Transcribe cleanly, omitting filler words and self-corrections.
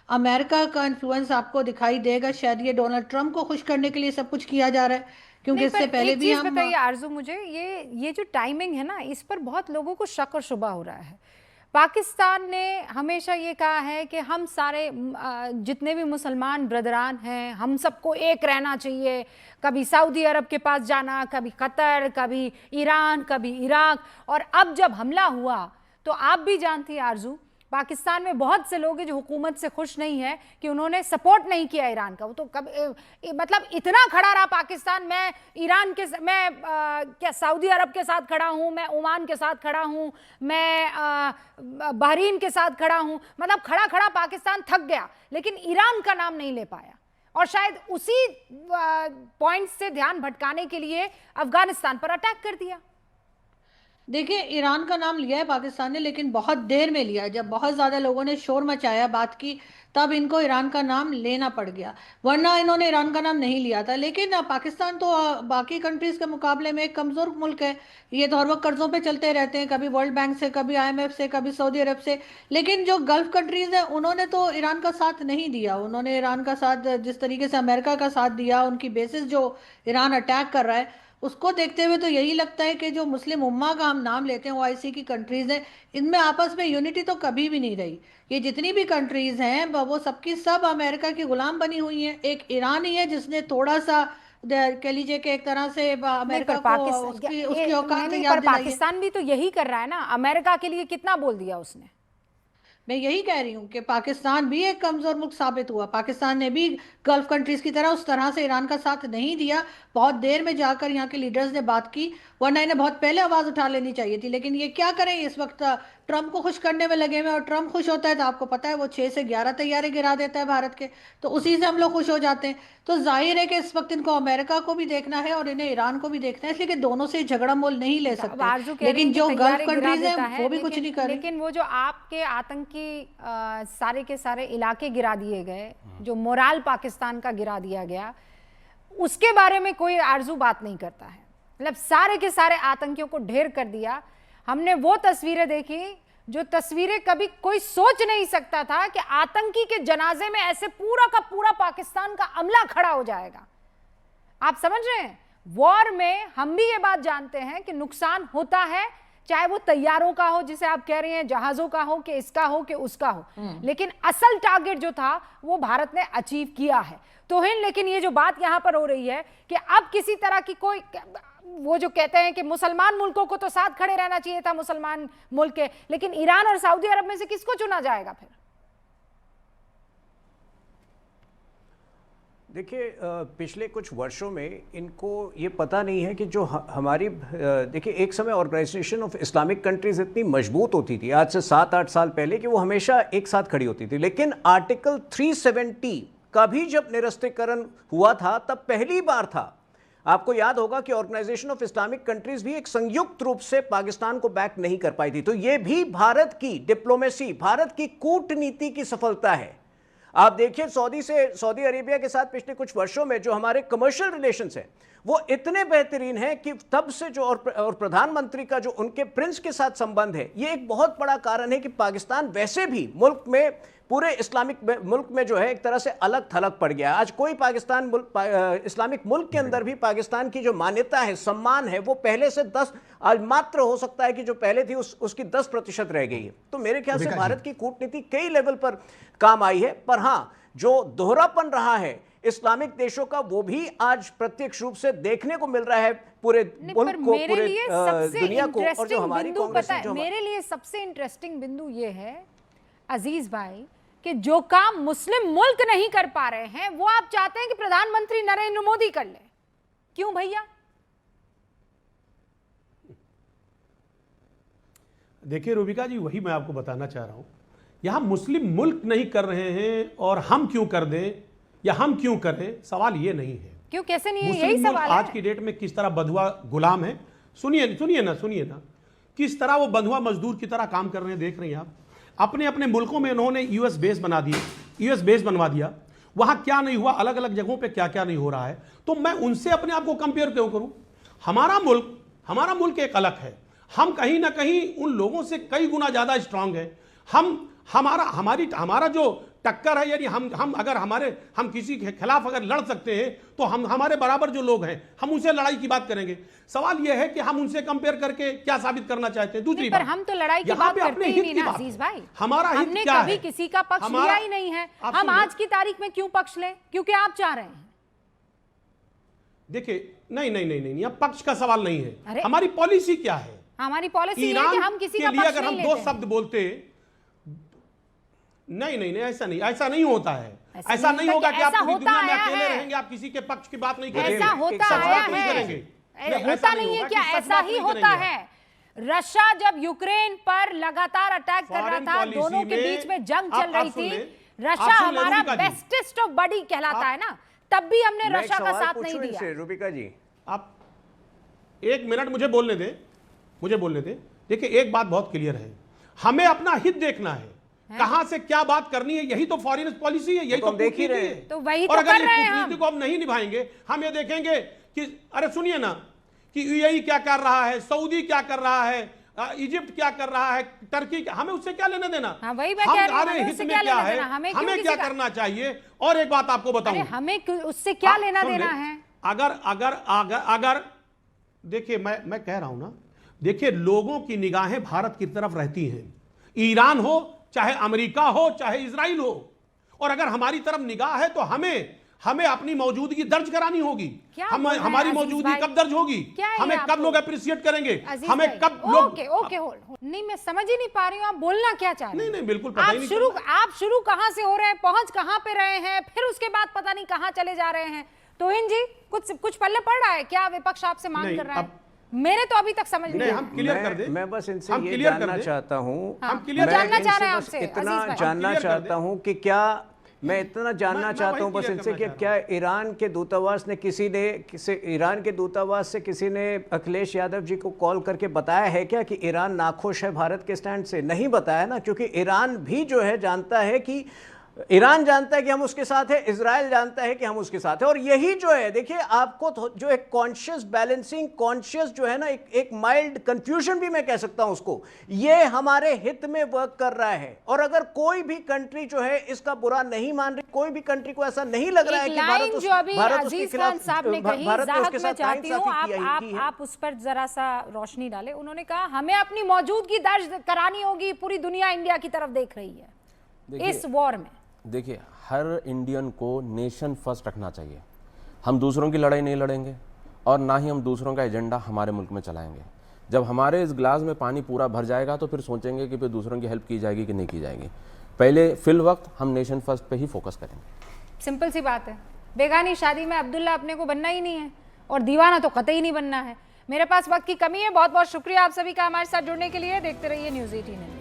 America का influence आपको दिखाई देगा। शायद ये डोनाल्ड ट्रंप को खुश करने के लिए सब कुछ किया जा रहा है, क्योंकि नहीं, पर इससे पहले एक भी चीज हम बताइए आरजू, मुझे ये जो टाइमिंग है ना, इस पर बहुत लोगों को शक और शुबा हो रहा है। पाकिस्तान ने हमेशा ये कहा है कि हम सारे जितने भी मुसलमान ब्रदरान हैं, हम सबको एक रहना चाहिए। कभी सऊदी अरब के पास जाना, कभी कतर, कभी ईरान, कभी इराक। और अब जब हमला हुआ तो आप भी जानती हैं आरजू, पाकिस्तान में बहुत से लोग हैं जो हुकूमत से खुश नहीं है कि उन्होंने सपोर्ट नहीं किया ईरान का। वो तो कब मतलब इतना खड़ा रहा पाकिस्तान, मैं ईरान के, मैं क्या सऊदी अरब के साथ खड़ा हूं, मैं ओमान के साथ खड़ा हूं, मैं बहरीन के साथ खड़ा हूं। मतलब खड़ा खड़ा पाकिस्तान थक गया, लेकिन ईरान का नाम नहीं ले पाया। और शायद उसी पॉइंट से ध्यान भटकाने के लिए अफगानिस्तान पर अटैक कर दिया। देखिए, ईरान का नाम लिया है पाकिस्तान ने, लेकिन बहुत देर में लिया है। जब बहुत ज्यादा लोगों ने शोर मचाया बात की, तब इनको ईरान का नाम लेना पड़ गया, वरना इन्होंने ईरान का नाम नहीं लिया था। लेकिन पाकिस्तान तो बाकी कंट्रीज के मुकाबले में एक कमजोर मुल्क है। ये तो हर वक्त कर्जों पे चलते रहते हैं, कभी वर्ल्ड बैंक से, कभी आईएमएफ से, कभी सऊदी अरब से। लेकिन जो गल्फ कंट्रीज हैं, उन्होंने तो ईरान का साथ नहीं दिया। उन्होंने ईरान का साथ जिस तरीके से अमेरिका का साथ दिया, उनकी बेसिस जो ईरान अटैक कर रहा है, उसको देखते हुए तो यही लगता है कि जो मुस्लिम उम्मा का हम नाम लेते हैं, ओआईसी की कंट्रीज हैं, इनमें आपस में यूनिटी तो कभी भी नहीं रही। ये जितनी भी कंट्रीज हैं वो सबकी सब अमेरिका की गुलाम बनी हुई हैं। एक ईरान ही है जिसने थोड़ा सा कह लीजिए कि एक तरह से नहीं, पर अमेरिका को पाकिस्तान, उसकी ये उसकी नहीं औकात नहीं, याद पर दिलाई है। पाकिस्तान भी तो यही कर रहा है ना। अमेरिका के लिए कितना बोल दिया उसने। मैं यही कह रही हूँ कि पाकिस्तान भी एक कमजोर मुल्क साबित हुआ। पाकिस्तान ने भी गल्फ कंट्रीज की तरह उस तरह से ईरान का साथ नहीं दिया। बहुत देर में जाकर यहाँ के लीडर्स ने बात की, वरना इन्हें बहुत पहले आवाज उठा लेनी चाहिए थी। लेकिन ये क्या करें, इस वक्त ट्रंप को खुश करने में लगे हुए हैं, और ट्रंप खुश होता है तो आपको पता है वो 6 से 11 तैयारे गिरा देता है भारत के। तो उसी से हम लोग खुश हो जाते हैं। तो जाहिर है कि इस वक्त इनको अमेरिका को भी देखना है और इन्हें ईरान को भी देखना है, इसलिए कि दोनों से झगड़ा मोल नहीं ले अब सकते। आरजू कह रही लेकिन हैं कि जो गल्फ तैयारे गिरा कंट्रीज हैं देता है, वो भी कुछ लेकिन नहीं कर रही। लेकिन वो जो आपके आतंकी सारे के सारे इलाके गिरा दिए गए, जो मोराल पाकिस्तान का गिरा दिया गया, उसके बारे में कोई आरजू बात नहीं करता है। मतलब सारे के सारे आतंकियों को ढेर कर दिया। हमने वो तस्वीरें देखी जो तस्वीरें कभी कोई सोच नहीं सकता था कि आतंकी के जनाजे में ऐसे पूरा का पूरा पाकिस्तान का अमला खड़ा हो जाएगा। आप समझ रहे हैं, वॉर में हम भी ये बात जानते हैं कि नुकसान होता है, चाहे वो तैयारों का हो, जिसे आप कह रहे हैं, जहाजों का हो, कि इसका हो, कि उसका हो। लेकिन असल टारगेट जो था वो भारत ने अचीव किया है। तो लेकिन ये जो बात यहां पर हो रही है कि अब किसी तरह की कोई, वो जो कहते हैं कि मुसलमान मुल्कों को तो साथ खड़े रहना चाहिए था, मुसलमान मुल्क के, लेकिन ईरान और सऊदी अरब में से किसको चुना जाएगा फिर? देखिए, पिछले कुछ वर्षों में इनको ये पता नहीं है कि जो हमारी, देखिए, एक समय ऑर्गेनाइजेशन ऑफ इस्लामिक कंट्रीज इतनी मजबूत होती थी आज से 7-8 साल पहले, कि वो हमेशा एक साथ खड़ी होती थी। लेकिन आर्टिकल 370 का भी जब निरस्तीकरण हुआ था, तब पहली बार था। आपको याद होगा कि ऑर्गेनाइजेशन ऑफ इस्लामिक कंट्रीज भी एक संयुक्त रूप से पाकिस्तान को बैक नहीं कर पाई थी। तो ये भी भारत की डिप्लोमेसी, भारत की कूटनीति की सफलता है। आप देखिए, सऊदी अरेबिया के साथ पिछले कुछ वर्षों में जो हमारे कमर्शियल रिलेशंस हैं, वो इतने बेहतरीन हैं कि तब से जो और प्रधानमंत्री का जो उनके प्रिंस के साथ संबंध है, ये एक बहुत बड़ा कारण है कि पाकिस्तान वैसे भी मुल्क में, पूरे इस्लामिक मुल्क में जो है, एक तरह से अलग थलग पड़ गया। आज कोई पाकिस्तान मुल्क, इस्लामिक मुल्क के अंदर भी पाकिस्तान की जो मान्यता है, सम्मान है, वो पहले से 10, आज मात्र हो सकता है कि जो पहले थी उसकी 10% रह गई है। तो मेरे ख्याल से भारत की कूटनीति कई लेवल पर काम आई है। पर हाँ, जो दोहरापन रहा है इस्लामिक देशों का, वो भी आज प्रत्यक्ष रूप से देखने को मिल रहा है पूरे मुल्क को, पूरे दुनिया को। और जो हमारी कांग्रेस, मेरे लिए सबसे इंटरेस्टिंग बिंदु ये है अजीज भाई, कि जो काम मुस्लिम मुल्क नहीं कर पा रहे हैं, वो आप चाहते हैं कि प्रधानमंत्री नरेंद्र मोदी कर ले। क्यों भैया? देखिए रूबिका जी, वही मैं आपको बताना चाह रहा हूं। यहां मुस्लिम मुल्क नहीं कर रहे हैं और हम क्यों कर दें या हम क्यों करें, सवाल ये नहीं है। क्यों, कैसे नहीं है, मुस्लिम यही मुल्क सवाल आज है। की डेट में किस तरह बंधुआ गुलाम है। सुनिए ना, किस तरह वो बंधुआ मजदूर की तरह काम कर रहे हैं, देख रहे हैं आप। अपने अपने मुल्कों में उन्होंने यूएस बेस बना दिए, यूएस बेस बनवा दिया। वहां क्या नहीं हुआ, अलग अलग जगहों पे क्या क्या नहीं हो रहा है। तो मैं उनसे अपने आप को कंपेयर क्यों करूं? हमारा मुल्क एक अलग है। हम कहीं ना कहीं उन लोगों से कई गुना ज्यादा स्ट्रांग है। हमारा जो टक्कर है, यानी हम अगर हम किसी के खिलाफ अगर लड़ सकते हैं तो हम हमारे बराबर जो लोग हैं हम उनसे लड़ाई की बात करेंगे। सवाल यह है कि हम उनसे कंपेयर करके क्या साबित करना चाहते हैं। दूसरी पर बात, हम तो लड़ाई की यहाँ बात पे करते अपने ही हित नहीं की ना बात अजीज है। भाई। हमारा हित हमने क्या कभी है? किसी का पक्ष लिया ही नहीं है। आप हम सुनिए। आज की तारीख में क्यों पक्ष लें? क्योंकि आप चाह रहे हैं। देखिए, नहीं, अब पक्ष का सवाल नहीं है। अरे, हमारी पॉलिसी क्या है? हमारी पॉलिसी है ईरान कि हम किसी के का लिए पक्ष अगर नहीं हम लेते दो हैं। शब्द बोलते, नहीं, ऐसा नहीं होता है। ऐसा नहीं होगा कि आप ऐसा पूरी होता दुनिया में आया अकेले है। रहेंगे, आप किसी के पक्ष की बात नहीं करेंगे। ऐसा होता सच आया बात नहीं है। करेंगे। होता ऐसा नहीं है होगा क्या? कि सच ऐसा बात ही नहीं होता करेंगे। है। रशिया जब यूक्रेन पर लगातार अटैक कर रहा फॉरेन था, पॉलिसी दोनों के में बीच में जंग आप चल रही सुन थी। लें, रशिया आप सुन लें, हमारा रूबिका जी। बेस्टेस्ट ऑफ बडी कहलाता है ना, तब भी हमने मैं एक रशिया का सवाल साथ पूछूं नहीं इनसे, दिया। रूबिका जी। आप एक मिनट मुझे बोलने दें। देखिए, एक बात बहुत क्लियर है, हमें अपना हित देखना है। कहां से क्या बात करनी है, यही तो फॉरेन पॉलिसी है, यही तो तो हम देख ही कूटनीति रहे है। हैं। तो वही और तो अगर कर ये रहे हैं हम। कूटनीति को हम नहीं निभाएंगे, हम ये देखेंगे कि अरे सुनिए ना, कि यूएई क्या कर रहा है, सऊदी क्या कर रहा है, इजिप्ट क्या कर रहा है, टर्की क्या, हमें उससे क्या लेना देना? हाँ, वही मैं कह रही हूँ, हमारे हमें हित उससे में क्या क्या लेना है, देना? हमें क्यों हमें किसी क्या का- करना चाहिए। और एक बात आपको अरे बताऊं, हमें उससे क्या लेना सुन ले, देना है? अगर देखिए, मैं कह रहा हूं ना, देखिए लोगों की निगाहें भारत की तरफ रहती हैं, ईरान हो चाहे अमेरिका हो चाहे इजराइल हो, और अगर हमारी तरफ निगाह है तो हमें अपनी मौजूदगी दर्ज करानी होगी। क्या बोल रहे हैं हमारी अजीज मौजूदगी भाई? कब दर्ज होगी, क्या है हमें ये कब आपको? लोग अप्रिशिएट करेंगे, अजीज हमें भाई, कब लोग। Okay hold. नहीं, मैं समझ ही नहीं पा रही हूँ आप बोलना क्या चाह रहे हैं। नहीं, बिल्कुल पता ही नहीं चल आप शुरू कहां से हो रहे हैं, पहुंच कहां पे रहे हैं, फिर उसके बाद पता नहीं कहां चले जा रहे हैं। तोहिन जी, कुछ पल्ले पड़ रहा है क्या? विपक्ष आपसे मांग नहीं, कर रहा है? अब- मेरे तो अभी तक समझ नहीं नहीं, आया। हम क्लियर कर दें। मैं बस इनसे हम ये क्लियर कर जानना दें। चाहता हूँ, हाँ, हम क्लियर मैं जानना चाह इनसे रहे हैं बस आपसे, इतना अजीज भाई। जानना क्लियर कर चाहता दें। हूँ कि क्या, मैं इतना जानना मैं चाहता वही हूँ बस क्लियर इनसे करना कि चाह क्या ईरान के दूतावास ने ईरान के दूतावास से किसी ने अखिलेश यादव जी को कॉल करके बताया है क्या कि ईरान नाखुश है भारत के स्टैंड से? नहीं बताया ना, क्योंकि ईरान भी जो है जानता है कि ईरान जानता है कि हम उसके साथ है, इजराइल जानता है कि हम उसके साथ है। और यही जो है, देखिए आपको जो एक कॉन्शियस बैलेंसिंग, कॉन्शियस जो है ना, एक माइल्ड कंफ्यूजन भी मैं कह सकता हूं उसको, ये हमारे हित में वर्क कर रहा है। और अगर कोई भी कंट्री जो है इसका बुरा नहीं मान रही, कोई भी कंट्री को ऐसा नहीं लग रहा है कि भारत जो अभी अजीज खान साहब ने कही, भारत ने ज़ाहक उसके मैं साथ चाहती हूँ नाइंसाफी की है। आप उस पर जरा सा रोशनी डालें। उन्होंने कहा हमें अपनी मौजूदगी दर्ज करानी होगी, पूरी दुनिया इंडिया की तरफ देख रही है इस वॉर में। देखिए, हर इंडियन को नेशन फर्स्ट रखना चाहिए। हम दूसरों की लड़ाई नहीं लड़ेंगे और ना ही हम दूसरों का एजेंडा हमारे मुल्क में चलाएंगे। जब हमारे इस गिलास में पानी पूरा भर जाएगा तो फिर सोचेंगे कि फिर दूसरों की हेल्प की जाएगी कि नहीं की जाएगी। पहले फिल वक्त हम नेशन फर्स्ट पे ही फोकस करेंगे। सिंपल सी बात है, बेगानी शादी में अब्दुल्ला अपने को बनना ही नहीं है और दीवाना तो कतई नहीं बनना है। मेरे पास वक्त की कमी है। बहुत बहुत शुक्रिया आप सभी का हमारे साथ जुड़ने के लिए। देखते रहिए न्यूज़ 18।